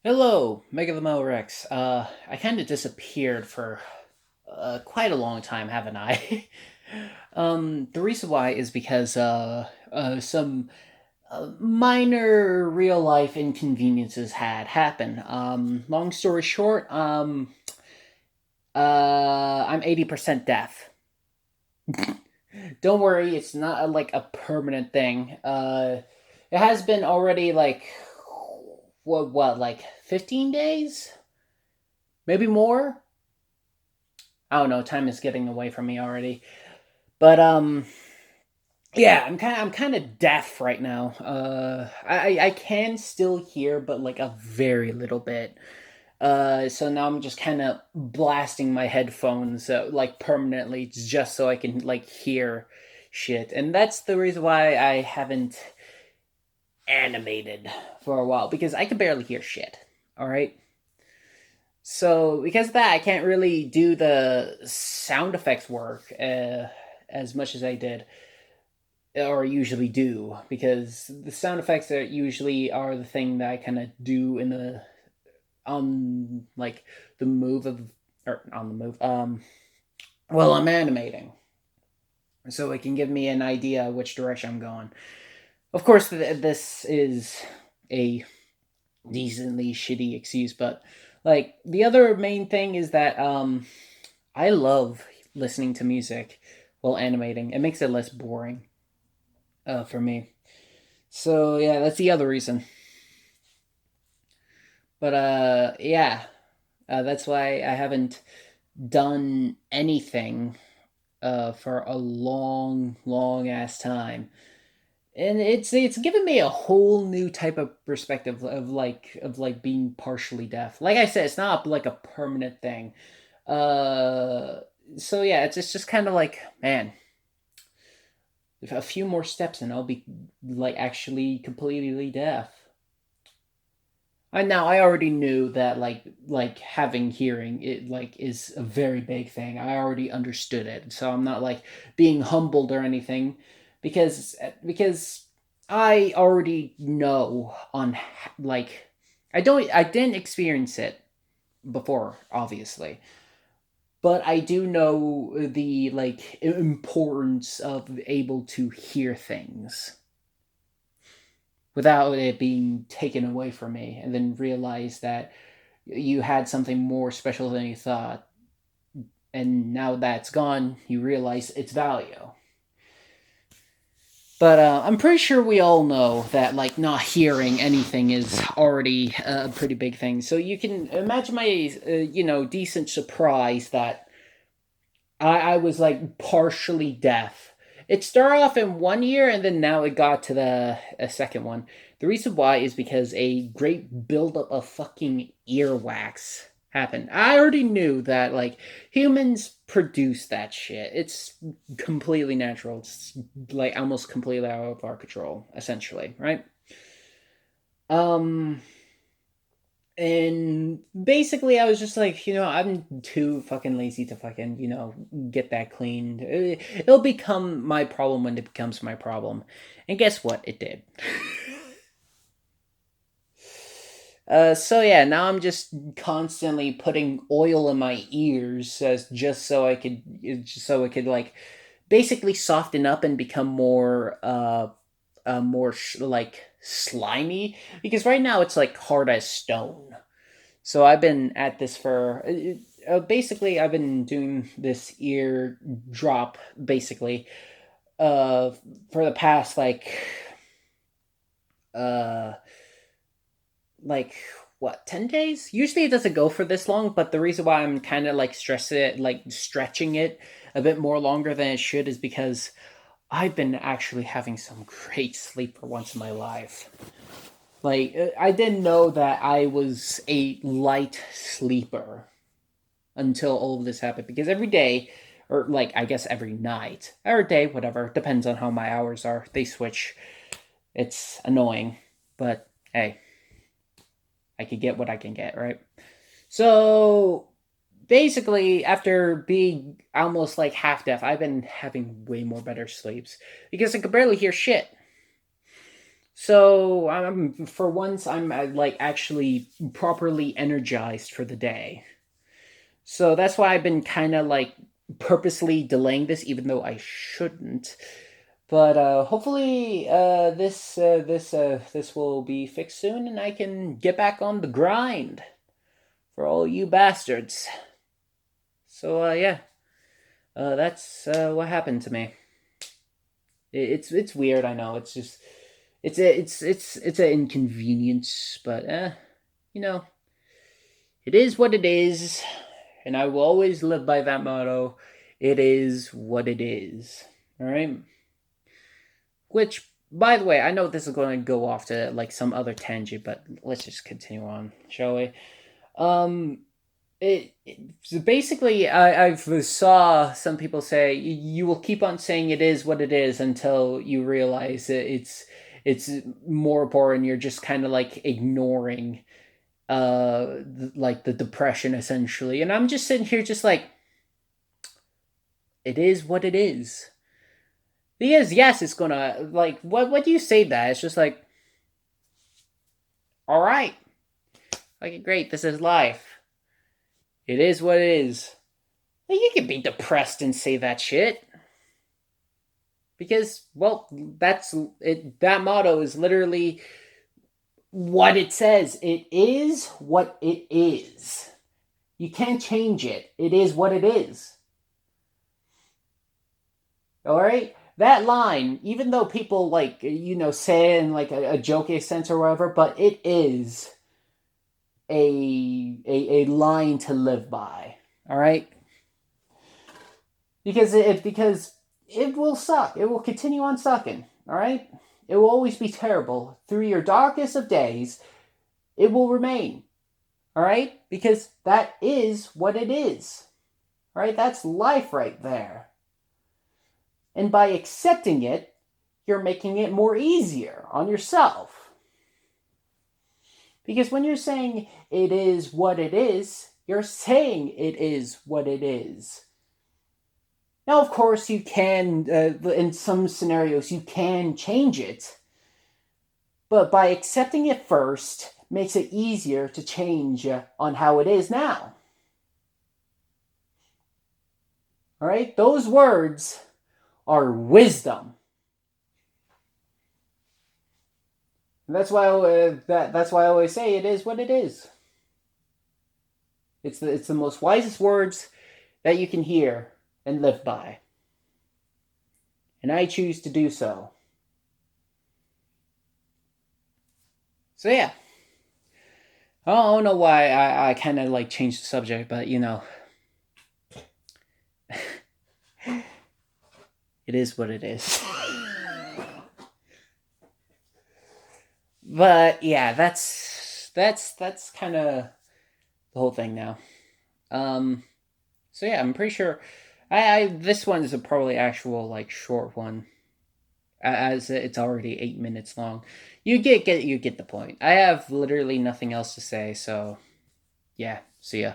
Hello, Mega the Mo Rex. I kind of disappeared for quite a long time, haven't I? The reason why is because some minor real life inconveniences had happened. Long story short, I'm 80% deaf. Don't worry, it's not like a permanent thing. It has been already like like 15 days, maybe more. I don't know. Time is getting away from me already. But yeah, I'm kind of deaf right now. I can still hear, but like a very little bit. So now I'm just kind of blasting my headphones like permanently, just so I can like hear shit. And that's the reason why I haven't animated for a while, because I can barely hear shit. All right. So because of that, I can't really do the sound effects work as much as I did or usually do, because the sound effects are usually are the thing that I kind of do in the on like the move of or on the move while I'm animating, so it can give me an idea which direction I'm going. Of course, this is a decently shitty excuse, but like the other main thing is that I love listening to music while animating. It makes it less boring for me. So yeah, that's the other reason. But yeah, that's why I haven't done anything for a long, long ass time. And it's given me a whole new type of perspective of like being partially deaf. Like I said, it's not like a permanent thing. Uh, so yeah, it's just kind of like, man, a few more steps and I'll be like actually completely deaf. I already knew that like having hearing it like is a very big thing. I already understood it, so I'm not like being humbled or anything, because I already know on like I didn't experience it before, obviously, but I do know the like importance of able to hear things without it being taken away from me, and then realize that you had something more special than you thought, and now that's gone, you realize its value. But I'm pretty sure we all know that like not hearing anything is already a pretty big thing. So you can imagine my decent surprise that I was like partially deaf. It started off in one year, and then now it got to the a second one. The reason why is because a great buildup of fucking earwax happened. I already knew that like humans produce that shit. It's completely natural. It's like almost completely out of our control, essentially, right? Um and basically, I was just like, I'm too fucking lazy to fucking, get that cleaned. It'll become my problem when it becomes my problem. And guess what? It did. So yeah, now I'm just constantly putting oil in my ears just so I could, like basically soften up and become more like slimy, because right now it's like hard as stone. So I've been at this for basically I've been doing this ear drop basically uh for the past uh like what, 10 days. Usually it doesn't go for this long, but the reason why I'm kind of like stretching it a bit more longer than it should is because I've been actually having some great sleep for once in my life. Like I didn't know that I was a light sleeper until all of this happened, because every day, or like I guess every night or day, whatever, depends on how my hours are, they switch. It's annoying, but hey, I could get what I can get, right? So basically, after being almost like half deaf, I've been having way more better sleeps because I could barely hear shit. So for once I'm like actually properly energized for the day. So that's why I've been kind of like purposely delaying this, even though I shouldn't. But hopefully this will be fixed soon, and I can get back on the grind for all you bastards. So yeah, that's what happened to me. It's weird, I know. It's just it's an inconvenience, but you know, it is what it is, and I will always live by that motto. It is what it is. All right. Which, by the way, I know this is going to go off to like some other tangent, but let's just continue on, shall we? Um, so basically, I've saw some people say you will keep on saying it is what it is until you realize that it's more boring. You're just kind of like ignoring like the depression essentially, and I'm just sitting here just like it is what it is. Because yes, it's gonna like what do you say that? It's just like all right, like great, this is life. It is what it is. Like, you can be depressed and say that shit because well, that's it. That motto is literally what it says. It is what it is. You can't change it. It is what it is. All right. That line, even though people like say it in like a jokey sense or whatever, but it is a line to live by. All right, because it will suck. It will continue on sucking. All right, it will always be terrible through your darkest of days. It will remain. All right, because that is what it is. All right, that's life right there. And by accepting it, you're making it more easier on yourself. Because when you're saying it is what it is, you're saying it is what it is. Now, of course, you can, in some scenarios, you can change it. But by accepting it first, makes it easier to change on how it is now. All right? Those words are wisdom. And that's why that's why I always say it is what it is. It's the most wisest words that you can hear and live by. And I choose to do so. So yeah. I don't know why I kind of like changed the subject, but it is what it is. But yeah, that's kind of the whole thing now. Um, so yeah, I'm pretty sure. I this one is a probably actual like short one, as it's already 8 minutes long. You get the point. I have literally nothing else to say, so yeah. See ya.